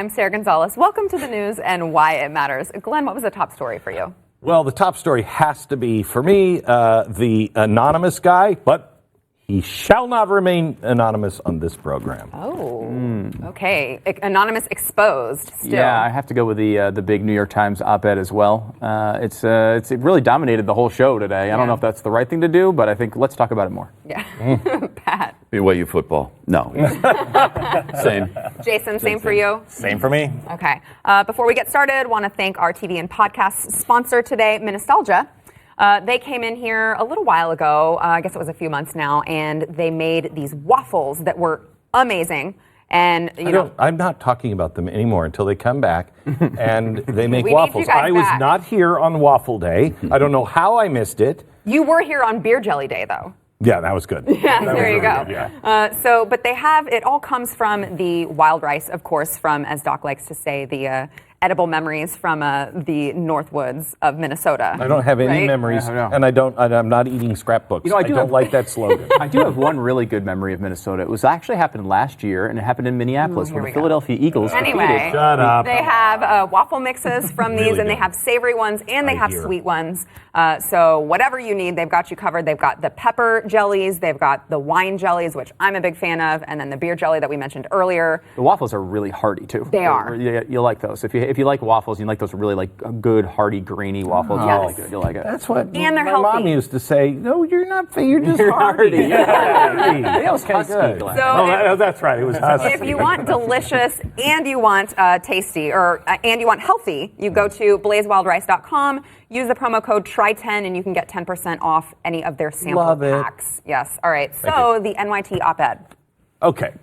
I'm Sarah Gonzalez. Welcome to the news and why it matters. Glenn, what was the top story for you? Well, the top story has to be, for me, the anonymous guy, but he shall not remain anonymous on this program. Oh, okay. Anonymous exposed still. Yeah, I have to go with the big New York Times op-ed as well. It really dominated the whole show today. I don't know if that's the right thing to do, but I think let's talk about it more. Yeah. Pat. BYU football. No. Same. Jason, same for you? Same for me. Okay. Before we get started, want to thank our TV and podcast sponsor today, Nostalgia. They came in here a little while ago, I guess it was a few months now, and they made these waffles that were amazing. And I'm not talking about them anymore until they come back and they make We waffles. need you guys I was back. not here on Waffle Day. I don't know how I missed it. You were here on Beer Jelly Day, though. Yeah, that was good. Yeah, That there was you go. really good, yeah. But they have, it all comes from the wild rice, of course, from, as Doc likes to say, the edible memories from the Northwoods of Minnesota. I don't have any right? memories, Yeah, I know. and I'm not eating scrapbooks. I don't like that slogan. I do have one really good memory of Minnesota. It was actually happened last year, and it happened in Minneapolis, Here where we the go. Philadelphia Eagles Anyway, defeated. Shut up. they have waffle mixes from these, Really and they good. have savory ones, and they I have hear. sweet ones. So whatever you need, they've got you covered. They've got the pepper jellies, they've got the wine jellies, which I'm a big fan of, and then the beer jelly that we mentioned earlier. The waffles are really hearty too. They are. You'll like those. If you like waffles, you like those really like good, hearty, grainy waffles. Yes. Really good. You'll like it. That's what And they're my mom healthy. used to say. No, you're not. You're just You're hardy. hardy. Yeah. It was husky, good. Glenn. So That's right. It was husky. if you want delicious and you want tasty and you want healthy, you go to blazewildrice.com, use the promo code TRY10, and you can get 10% off any of their sample Love it. packs. Yes. All right. So the NYT Op-Ed. Okay.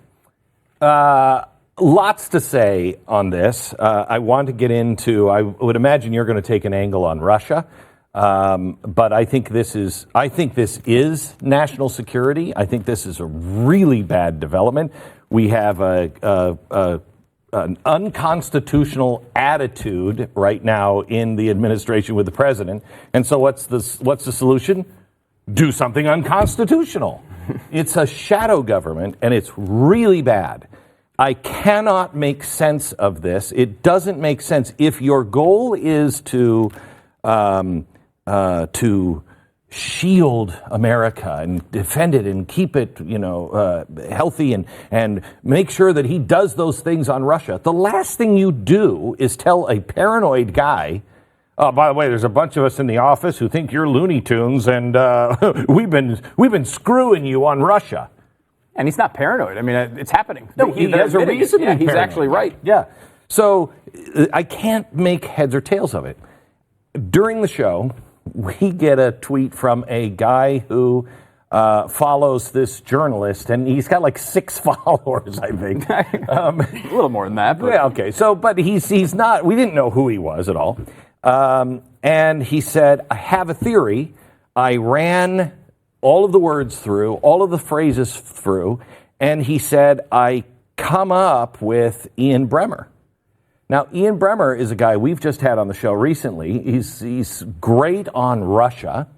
Lots to say on this. I want to get into, I would imagine you're going to take an angle on Russia. But I think this is national security. I think this is a really bad development. We have an unconstitutional attitude right now in the administration with the president. And so what's the solution? Do something unconstitutional. It's a shadow government, and it's really bad. I cannot make sense of this. It doesn't make sense. If your goal is to shield America and defend it and keep it, healthy and make sure that he does those things on Russia, the last thing you do is tell a paranoid guy, oh, by the way, there's a bunch of us in the office who think you're Looney Tunes, and we've been screwing you on Russia. And he's not paranoid. I mean, it's happening. No, he has a admitting it. reason to Yeah, be he's paranoid. actually right. Yeah. So I can't make heads or tails of it. During the show, we get a tweet from a guy who follows this journalist, and he's got like 6 followers, I think. A little more than that. But Yeah, okay. So, but he's not, we didn't know who he was at all. And he said, I have a theory. I ran all of the words through, all of the phrases through, and he said, I come up with Ian Bremmer. Now, Ian Bremmer is a guy we've just had on the show recently. He's great on Russia.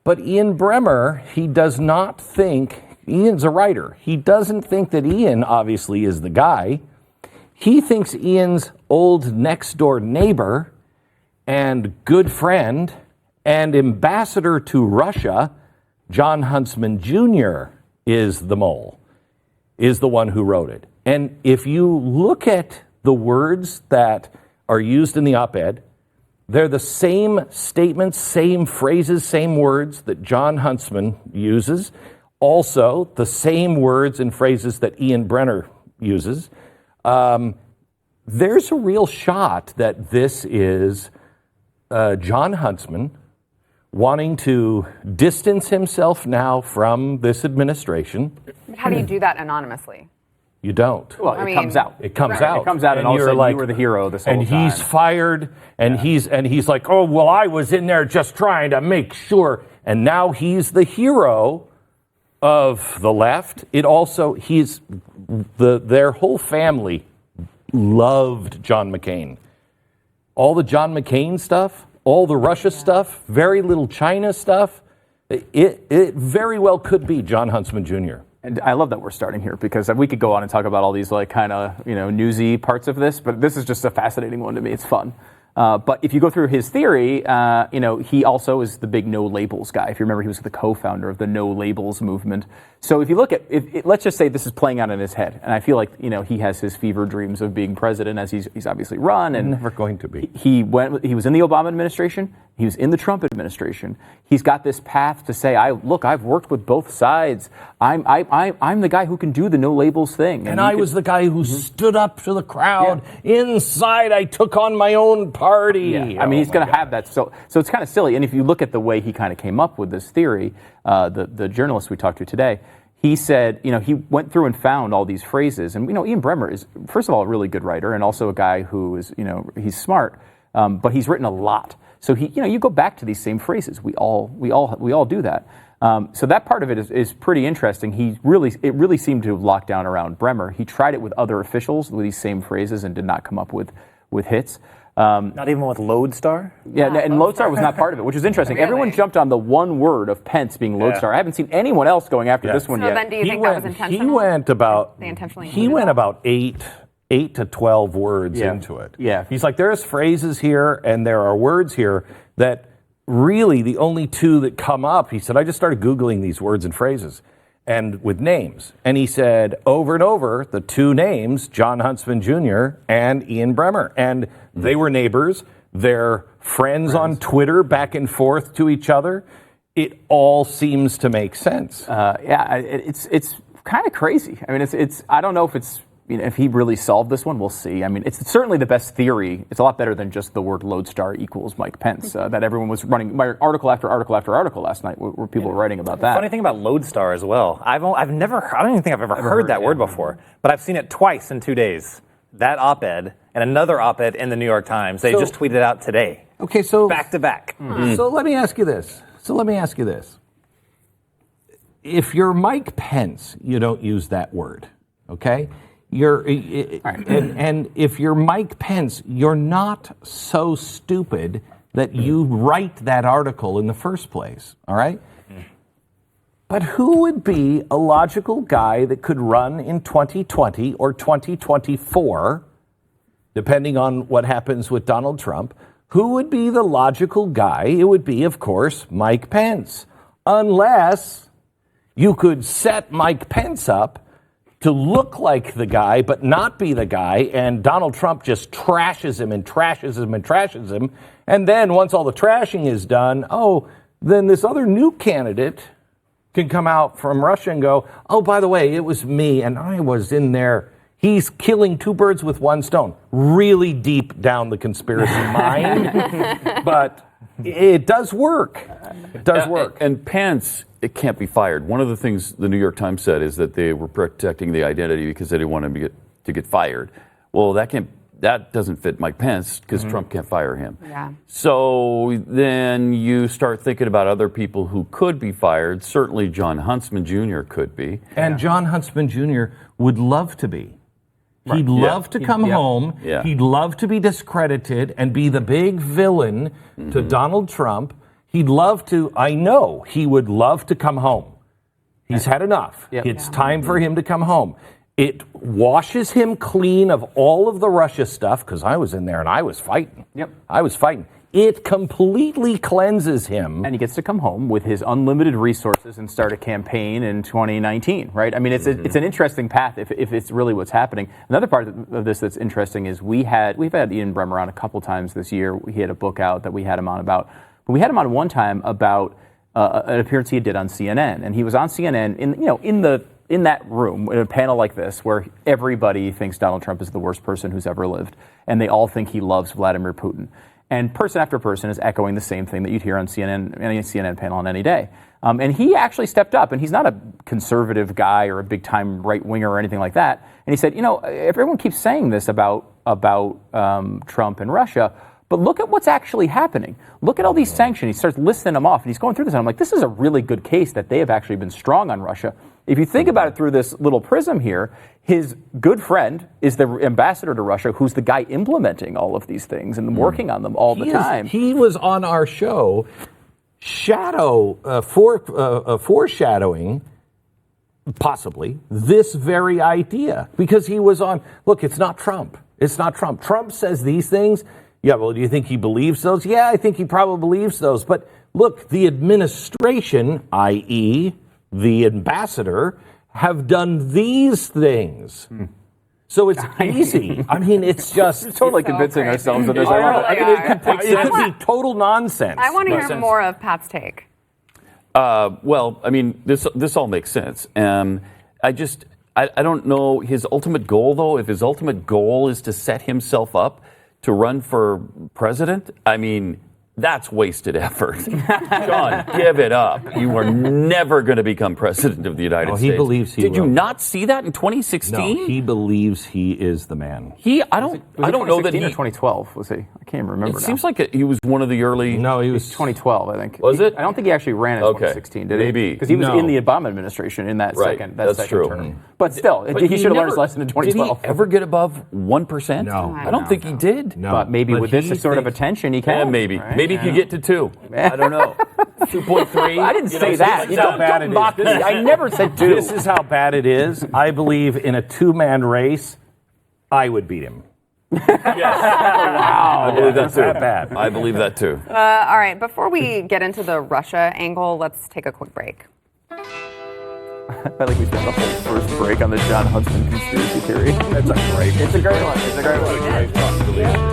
But Ian Bremmer, he does not think, Ian's a writer. He doesn't think that Ian obviously is the guy. He thinks Ian's old next door neighbor and good friend and ambassador to Russia, John Huntsman Jr., is the mole, is the one who wrote it. And if you look at the words that are used in the op-ed, they're the same statements, same phrases, same words that John Huntsman uses. Also, the same words and phrases that Ian Bremmer uses. There's a real shot that this is John Huntsman wanting to distance himself now from this administration. How do you do that anonymously? You don't. well, I it mean, comes out. It comes Right. out. It comes out, and all of a you're sudden like, you were the hero this whole and time. he's fired, and he's like, oh well, I was in there just trying to make sure, and now he's the hero of the left. It also their whole family loved John McCain. All the John McCain stuff, all the Russia stuff, very little China stuff. It very well could be John Huntsman Jr. And I love that we're starting here because we could go on and talk about all these like kind of newsy parts of this, but this is just a fascinating one to me. It's fun. But if you go through his theory, he also is the big no labels guy. If you remember, he was the co-founder of the no labels movement. So if you look at, let's just say this is playing out in his head, and I feel like he has his fever dreams of being president, as he's obviously run, and Never going to be. He was in the Obama administration. He was in the Trump administration. He's got this path to say, I've worked with both sides. I'm the guy who can do the no labels thing. And I was the guy who stood up to the crowd. Yeah. Inside, I took on my own party. Yeah. I mean, he's going to have that. So it's kind of silly. And if you look at the way he kind of came up with this theory, the journalist we talked to today, he said, he went through and found all these phrases. And, Ian Bremmer is, first of all, a really good writer and also a guy who is, he's smart, but he's written a lot. So you go back to these same phrases. We all do that. So that part of it is pretty interesting. It really seemed to have locked down around Bremmer. He tried it with other officials with these same phrases and did not come up with hits. Not even with Lodestar? Yeah, and Lodestar was not part of it, which is interesting. Really? Everyone jumped on the one word of Pence being Lodestar. I haven't seen anyone else going after this one so yet. Then do you think that was intentional? He went about. They intentionally He went about 8 to 12 words into it. Yeah. He's like, there's phrases here and there are words here that really the only two that come up. He said, I just started Googling these words and phrases and with names. And he said over and over, the two names, John Huntsman Jr. and Ian Bremmer. And they were neighbors. They're friends on Twitter back and forth to each other. It all seems to make sense. It's kind of crazy. I mean, it's I don't know if it's, if he really solved this one, we'll see. I mean, it's certainly the best theory. It's a lot better than just the word Lodestar equals Mike Pence that everyone was running article after article after article last night where people were writing about that. Funny thing about Lodestar as well. I don't even think I've ever heard that word before, but I've seen it twice in 2 days. That op-ed and another op-ed in the New York Times. They just tweeted it out today. Okay, so back to back. So let me ask you this. If you're Mike Pence, you don't use that word, okay? And if you're Mike Pence, you're not so stupid that you write that article in the first place, all right? But who would be a logical guy that could run in 2020 or 2024, depending on what happens with Donald Trump? Who would be the logical guy? It would be, of course, Mike Pence, unless you could set Mike Pence up to look like the guy, but not be the guy, and Donald Trump just trashes him and trashes him and trashes him. And then once all the trashing is done, then this other new candidate can come out from Russia and go, oh, by the way, it was me, and I was in there. He's killing two birds with one stone. Really deep down the conspiracy mind, but it does work. It does work. And Pence, it can't be fired. One of the things the New York Times said is that they were protecting the identity because they didn't want him to get fired. Well, that doesn't fit Mike Pence because Trump can't fire him. Yeah. So then you start thinking about other people who could be fired. Certainly John Huntsman Jr. could be. And John Huntsman Jr. would love to be. Right. He'd love to come home. Yeah. He'd love to be discredited and be the big villain to Donald Trump. He'd love to, I know, he would love to come home. He's had enough. Yep. It's time for him to come home. It washes him clean of all of the Russia stuff, because I was in there and I was fighting. Yep. I was fighting. It completely cleanses him. And he gets to come home with his unlimited resources and start a campaign in 2019, right? I mean, it's an interesting path if it's really what's happening. Another part of this that's interesting is we've had Ian Bremmer on a couple times this year. He had a book out that we had him on about. But we had him on one time about an appearance he did on CNN. And he was on CNN in that room, in a panel like this, where everybody thinks Donald Trump is the worst person who's ever lived. And they all think he loves Vladimir Putin. And person after person is echoing the same thing that you'd hear on CNN, any CNN panel on any day. And he actually stepped up, and he's not a conservative guy or a big-time right-winger or anything like that. And he said, everyone keeps saying this about Trump and Russia, but look at what's actually happening. Look at all these sanctions. He starts listing them off, and he's going through this, and I'm like, this is a really good case that they have actually been strong on Russia. If you think about it through this little prism here, his good friend is the ambassador to Russia, who's the guy implementing all of these things and working on them all the time. He was on our show foreshadowing possibly, this very idea because he was on. Look, it's not Trump. It's not Trump. Trump says these things. Yeah, well, do you think he believes those? Yeah, I think he probably believes those. But look, the administration, i.e., the ambassador, have done these things. So it's easy. I mean, it's just totally convincing ourselves of this. it could be total nonsense. I want to hear more of Pat's take. Well, I mean, this all makes sense. I don't know his ultimate goal, though. If his ultimate goal is to set himself up to run for president, I mean, that's wasted effort. John, give it up. You are never going to become president of the United States. He believes he Did will. you not see that in 2016? No, he believes he is the man. I don't know that he. Or 2012 was he? I can't even remember. It seems like he was one of the early. No, he was 2012, I think. Was it? I don't think he actually ran in 2016, did he? Maybe. Because he was No. in the Obama administration in that Right, second that's true. term. But still, But he should have learned his never- lesson in 2012. Did he ever get above 1%? No. I don't think he did. No. But maybe with this he sort of thinks- attention, he can. Yeah, maybe. right? Maybe he could get to 2. I don't know. 2.3. I didn't say that. this is how bad it is. mock me. I never said 2. This is how bad it is. I believe in a two-man race, I would beat him. Wow. I believe that It's too. that bad. I believe that too. All right, before we get into the Russia angle, let's take a quick break. I felt like we spent the whole first break on the John Huntsman conspiracy theory. It's a great. It's a great one. It's a great one.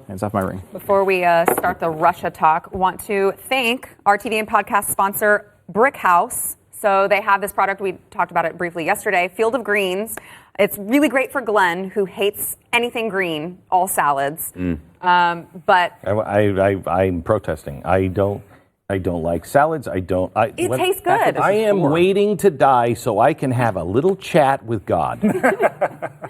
Hands off my ring. Before we start the Russia talk, want to thank our TV and podcast sponsor, Brick House. So they have this product, we talked about it briefly yesterday, Field of Greens. It's really great for Glenn, who hates anything green, all salads. But I'm protesting. I don't like salads. it tastes good. I am waiting to die so I can have a little chat with God.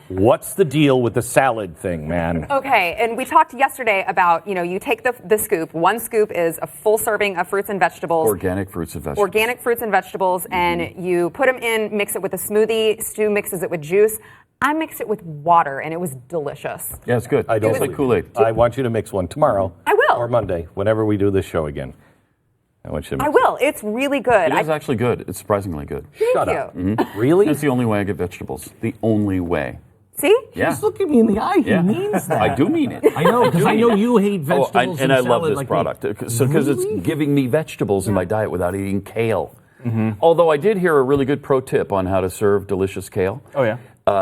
What's the deal with the salad thing, man? Okay, and we talked yesterday about, you take the scoop. One scoop is a full serving of fruits and vegetables. Organic fruits and vegetables. Organic fruits and vegetables, and you put them in, mix it with a smoothie. Stu mixes it with juice. I mixed it with water, and it was delicious. Yeah, it's good. I don't It's like believe Kool-Aid. you. I want you to mix one tomorrow. I will. Or Monday, whenever we do this show again. I want you to I mix will. It's really good. It is actually good. It's surprisingly good. Shut Thank up. you. Really? That's the only way I get vegetables. The only way. See? Yeah. Just look at me in the eye. He Yeah. means that. I do mean it. I know, because I know you hate vegetables and I love salad this like product me. because it's giving me vegetables in my diet without eating kale. Although I did hear a really good pro tip on how to serve delicious kale. Oh, yeah?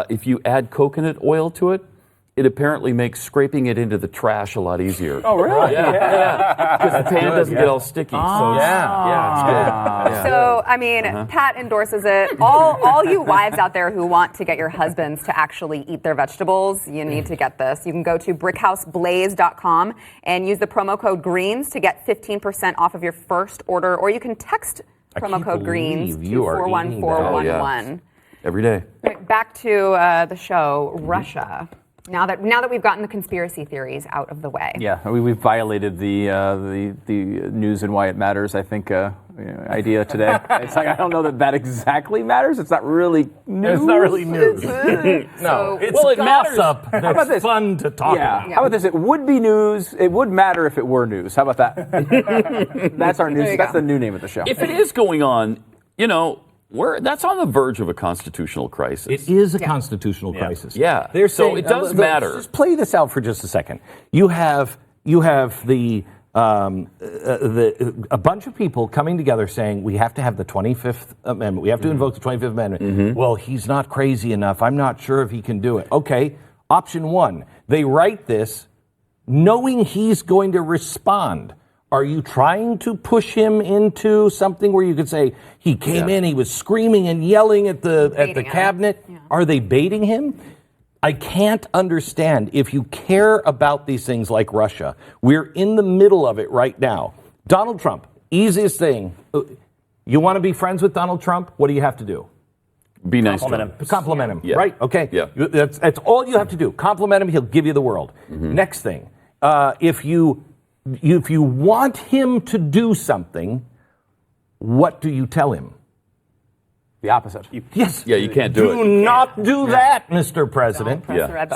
If you add coconut oil to it, it apparently makes scraping it into the trash a lot easier. Oh, really? Yeah. Because the pan doesn't get all sticky. So it's good. Yeah. So, I mean, Pat endorses it. All you wives out there who want to get your husbands to actually eat their vegetables, you need to get this. You can go to brickhouseblaze.com and use the promo code GREENS to get 15% off of your first order, or you can text promo code GREENS to 41411. Every day. Right, back to the show, Russia. Now that we've gotten the conspiracy theories out of the way. Yeah, we've violated the news and why it matters, I think, idea today. It's like, I don't know that exactly matters. It's not really news. It's not really news. No. It's it matters. gossip. How about That's this? fun to talk about. How about this? It would be news. It would matter if it were news. How about that? That's our news. That's the new name of the show. If it is going on, that's on the verge of a constitutional crisis. It is a constitutional crisis. Yeah. They're So saying, it does matter. Just play this out for just a second. You have a bunch of people coming together saying we have to have the 25th Amendment. We have to invoke the 25th Amendment. Well, he's not crazy enough. I'm not sure if he can do it. Okay. Option one. They write this knowing he's going to respond. Are you trying to push him into something where you could say he came in, he was screaming and yelling at the cabinet? Yeah. Are they baiting him? I can't understand. If you care about these things like Russia, we're in the middle of it right now. Donald Trump, easiest thing. You want to be friends with Donald Trump? What do you have to do? Be nice to him. Compliment him, Yeah. right? Okay. Yeah. That's all you have to do. Compliment him, he'll give you the world. Next thing, if you want him to do something, what do you tell him? The opposite. Yes. Yeah, you can't do it. Do not do that, Mr. President.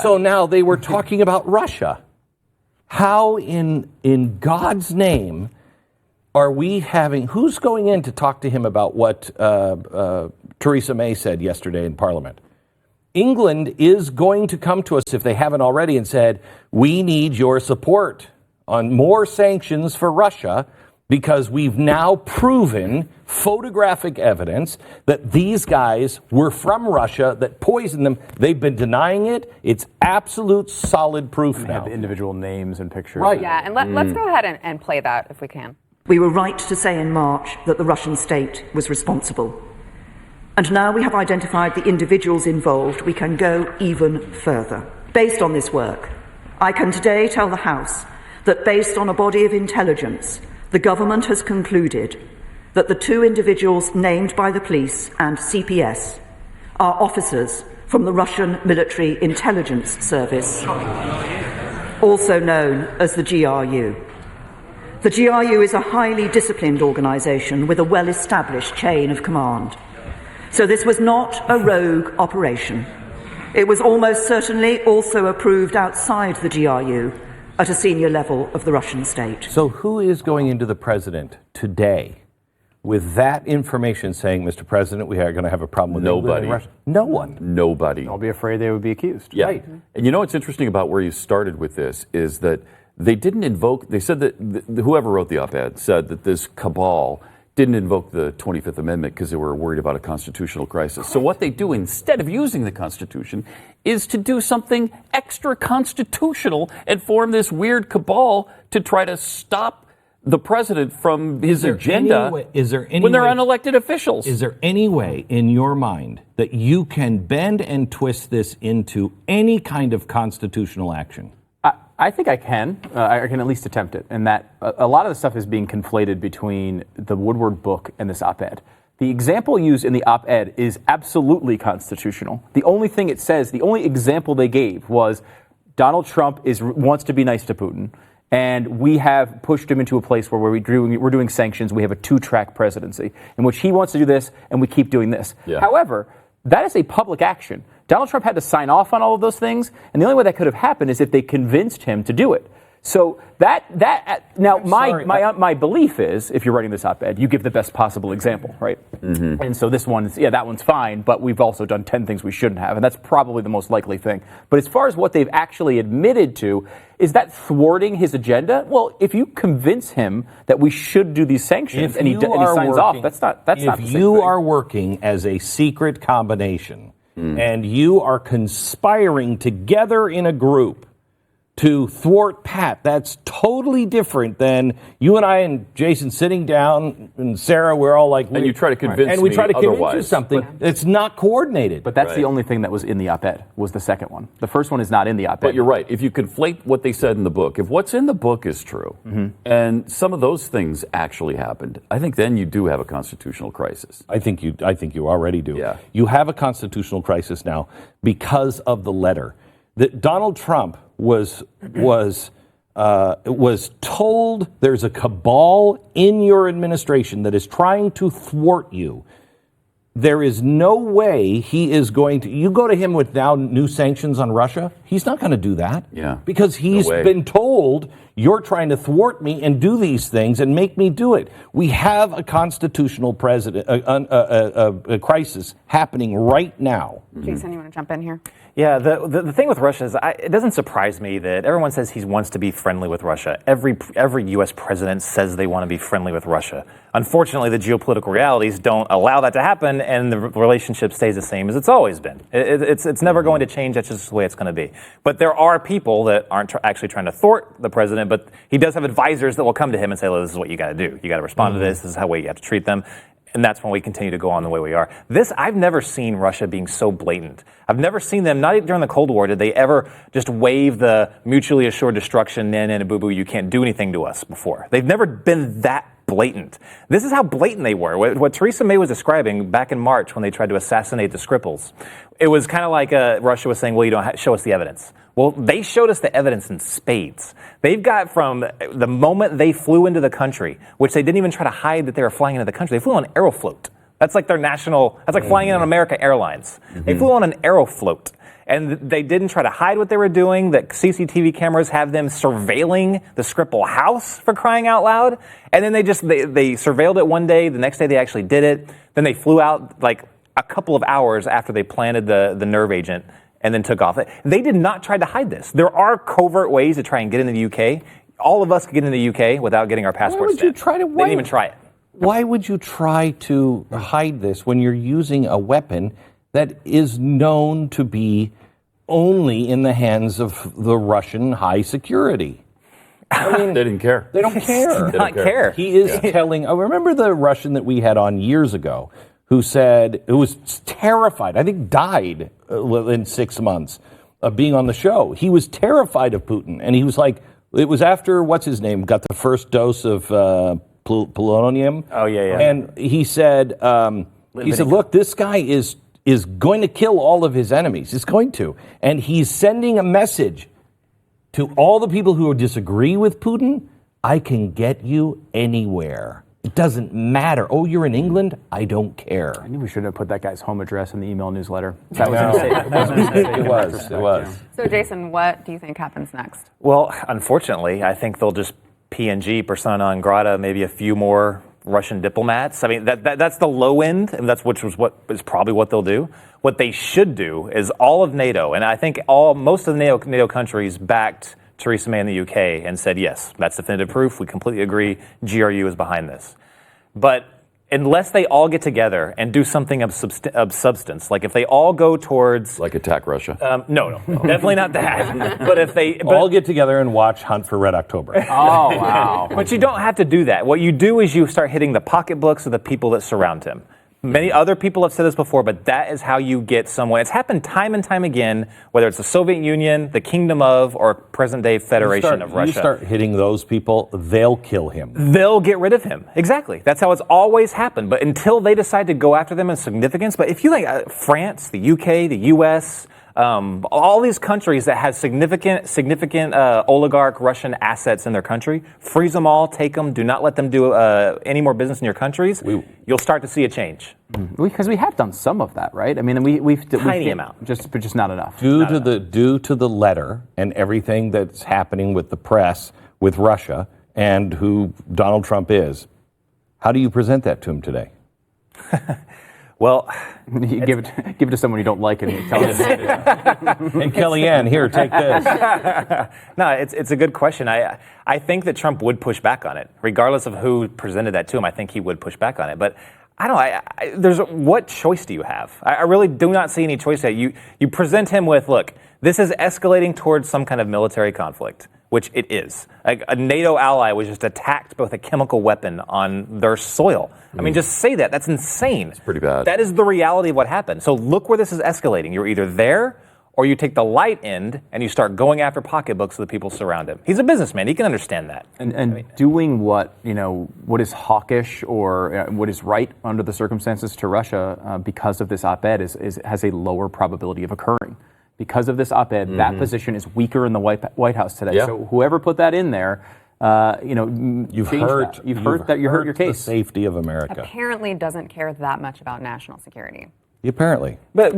So now they were talking about Russia. How in God's name are we having, who's going in to talk to him about what Theresa May said yesterday in Parliament? England is going to come to us, if they haven't already, and said, we need your support on more sanctions for Russia, because we've now proven photographic evidence that these guys were from Russia, that poisoned them. They've been denying it. It's absolute solid proof now. Have the individual names and pictures. Right. Yeah, and let's go ahead and play that if we can. We were right to say in March that the Russian state was responsible. And now we have identified the individuals involved, we can go even further. Based on this work, I can today tell the House that based on a body of intelligence, the government has concluded that the two individuals named by the police and CPS are officers from the Russian Military Intelligence Service, also known as the GRU. The GRU is a highly disciplined organisation with a well-established chain of command. So this was not a rogue operation. It was almost certainly also approved outside the GRU at a senior level of the Russian state. So who is going into the president today with that information saying, Mr. President, we are going to have a problem with Nobody. Russia? No one. Nobody. I'll be afraid they would be accused. Yeah. Right. And you know what's interesting about where you started with this is that they didn't invoke, they said that whoever wrote the op-ed said that this cabal didn't invoke the 25th Amendment because they were worried about a constitutional crisis. So what they do instead of using the Constitution is to do something extra constitutional and form this weird cabal to try to stop the president from his agenda when they're unelected officials. Is there any way in your mind that you can bend and twist this into any kind of constitutional action? I think I can. I can at least attempt it. And that a lot of the stuff is being conflated between the Woodward book and this op-ed. The example used in the op-ed is absolutely constitutional. The only thing it says, the only example they gave was Donald Trump wants to be nice to Putin. And we have pushed him into a place where we're doing sanctions. We have a two-track presidency in which he wants to do this and we keep doing this. Yeah. However, that is a public action. Donald Trump had to sign off on all of those things, and the only way that could have happened is if they convinced him to do it. So now sorry, my belief is, if you're writing this op-ed, you give the best possible example, right? Mm-hmm. And so this one's, that one's fine, but we've also done 10 things we shouldn't have, and that's probably the most likely thing. But as far as what they've actually admitted to, is that thwarting his agenda? Well, if you convince him that we should do these sanctions and he signs off, that's not the same thing. If you are working as a secret combination and you are conspiring together in a group to thwart Pat, that's totally different than you and I and Jason sitting down, and Sarah, we're all like... And you try to convince me and we try to convince you otherwise. something that's not coordinated. But that's the only thing that was in the op-ed, was the second one. The first one is not in the op-ed. But you're right. If you conflate what they said in the book, if what's in the book is true, and some of those things actually happened, I think then you do have a constitutional crisis. I think you already do. Yeah. You have a constitutional crisis now because of the letter. That Donald Trump was told there's a cabal in your administration that is trying to thwart you. There is no way he is going to. You go to him with now new sanctions on Russia. He's not going to do that. Yeah. Because he's been told you're trying to thwart me and do these things and make me do it. We have a constitutional a crisis happening right now. Jason, you want to jump in here? Yeah, the thing with Russia is it doesn't surprise me that everyone says he wants to be friendly with Russia. Every U.S. president says they want to be friendly with Russia. Unfortunately, the geopolitical realities don't allow that to happen, and the relationship stays the same as it's always been. It's never going to change. That's just the way it's going to be. But there are people that aren't actually trying to thwart the president, but he does have advisors that will come to him and say, "Well, this is what you got to do. You got to respond to this. This is how you have to treat them." And that's when we continue to go on the way we are. I've never seen Russia being so blatant. I've never seen them, not even during the Cold War, did they ever just wave the mutually assured destruction, and boo-boo, you can't do anything to us before. They've never been that blatant. This is how blatant they were. What Theresa May was describing back in March when they tried to assassinate the Skripals, it was kind of like Russia was saying, well, you don't show us the evidence. Well, they showed us the evidence in spades. They've got from the moment they flew into the country, which they didn't even try to hide that they were flying into the country. They flew on Aeroflot. That's like their national, that's like flying in on American Airlines. They flew on an Aeroflot. And they didn't try to hide what they were doing. The CCTV cameras have them surveilling the Skripal house, for crying out loud. And then they surveilled it one day. The next day they actually did it. Then they flew out like a couple of hours after they planted the nerve agent and then took off. They did not try to hide this. There are covert ways to try and get into the UK. All of us could get into the UK without getting our passports stamped. They didn't even try it. Why would you try to hide this when you're using a weapon that is known to be only in the hands of the Russian high security? I mean, they didn't care. They don't care. They don't care. He is telling. I remember the Russian that we had on years ago who was terrified. I think died in 6 months of being on the show. He was terrified of Putin, and he was like, it was after what's his name got the first dose of polonium. Oh yeah. And he said, look, this guy is going to kill all of his enemies. He's going to. And he's sending a message to all the people who disagree with Putin. I can get you anywhere. It doesn't matter. Oh, you're in England? I don't care. I knew we should have put that guy's home address in the email newsletter. That was a mistake. It was. So, Jason, what do you think happens next? Well, unfortunately, I think they'll just PNG, persona non grata, maybe a few more Russian diplomats. I mean, that's the low end, and which is probably what they'll do. What they should do is all of NATO, and I think most of the NATO countries backed Theresa May in the UK and said, yes, that's definitive proof. We completely agree. GRU is behind this. But unless they all get together and do something of substance, like if they all go towards... Like attack Russia? No, definitely not that. But if they... all get together and watch Hunt for Red October. Oh, wow. But you don't have to do that. What you do is you start hitting the pocketbooks of the people that surround him. Many other people have said this before, but that is how you get someone. It's happened time and time again, whether it's the Soviet Union, the Kingdom of, or present-day Federation of Russia. You start hitting those people, they'll kill him. They'll get rid of him. Exactly. That's how it's always happened. But until they decide to go after them in significance, but if you think France, the UK, the US, All these countries that have significant oligarch Russian assets in their country, freeze them all, take them, do not let them do any more business in your countries. You'll start to see a change. Because we have done some of that, right? I mean, we've Tiny amount, but just not enough. Due to the letter and everything that's happening with the press, with Russia, and who Donald Trump is, how do you present that to him today? Well, you give it to someone you don't like, and you tell them. Hey, Kellyanne, here, take this. No, it's a good question. I think that Trump would push back on it, regardless of who presented that to him. I think he would push back on it, but I don't know. What choice do you have? I really do not see any choice there. You present him with, look, this is escalating towards some kind of military conflict, which it is. A NATO ally was just attacked with a chemical weapon on their soil. I mean, just say that. That's insane. It's pretty bad. That is the reality of what happened. So look where this is escalating. You're either there or you take the light end and you start going after pocketbooks of the people surround him. He's a businessman. He can understand that. And doing what is hawkish or what is right under the circumstances to Russia because of this op-ed has a lower probability of occurring. Because of this op-ed, that position is weaker in the White House today. Yeah. So whoever put that in there, You've hurt your case. the safety of America. Apparently doesn't care that much about national security. Apparently. But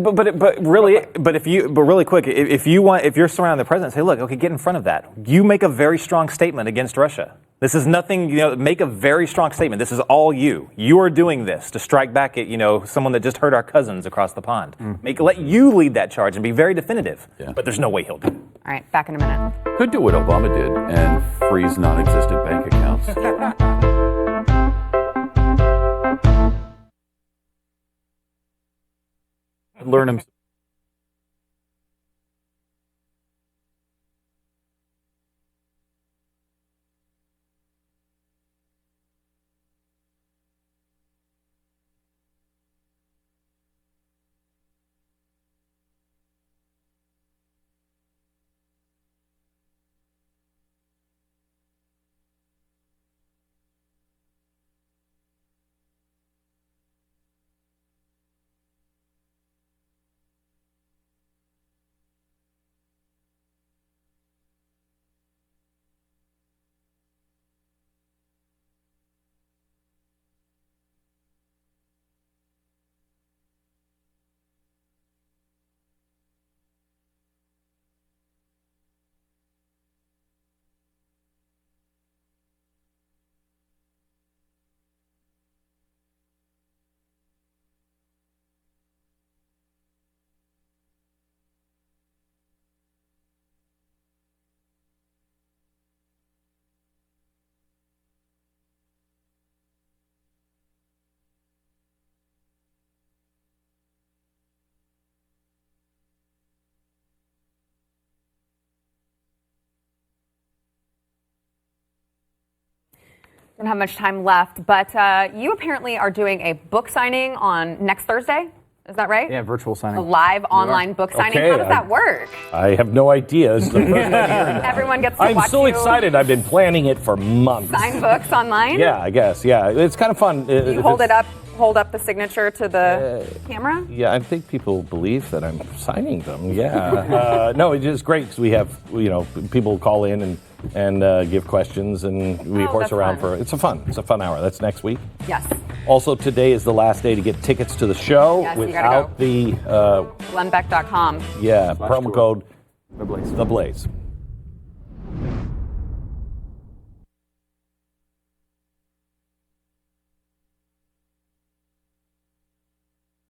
really quick, if you're surrounding the president, say, look, okay, get in front of that. You make a very strong statement against Russia. This is nothing, make a very strong statement. This is all you. You are doing this to strike back at, someone that just hurt our cousins across the pond. Let you lead that charge and be very definitive. Yeah. But there's no way he'll do it. All right, back in a minute. Could do what Obama did and freeze non-existent bank accounts. Learn him. Don't have much time left, but you apparently are doing a book signing on next Thursday. Is that right? Yeah, virtual signing. A live online book signing. Okay, How does that work? I have no idea. This is the first time hearing that. Everyone gets to I'm watch so you excited. I've been planning it for months. sign books online? Yeah, I guess. Yeah, it's kind of fun. You hold up the signature to the camera? Yeah, I think people believe that I'm signing them. Yeah. No, it's just great because we have, people call in and give questions, and we horse that's around fun. It's a fun hour. That's next week. Yes. Also, today is the last day to get tickets to the show Yes, you without gotta the GlennBeck.com. promo code TheBlaze. TheBlaze.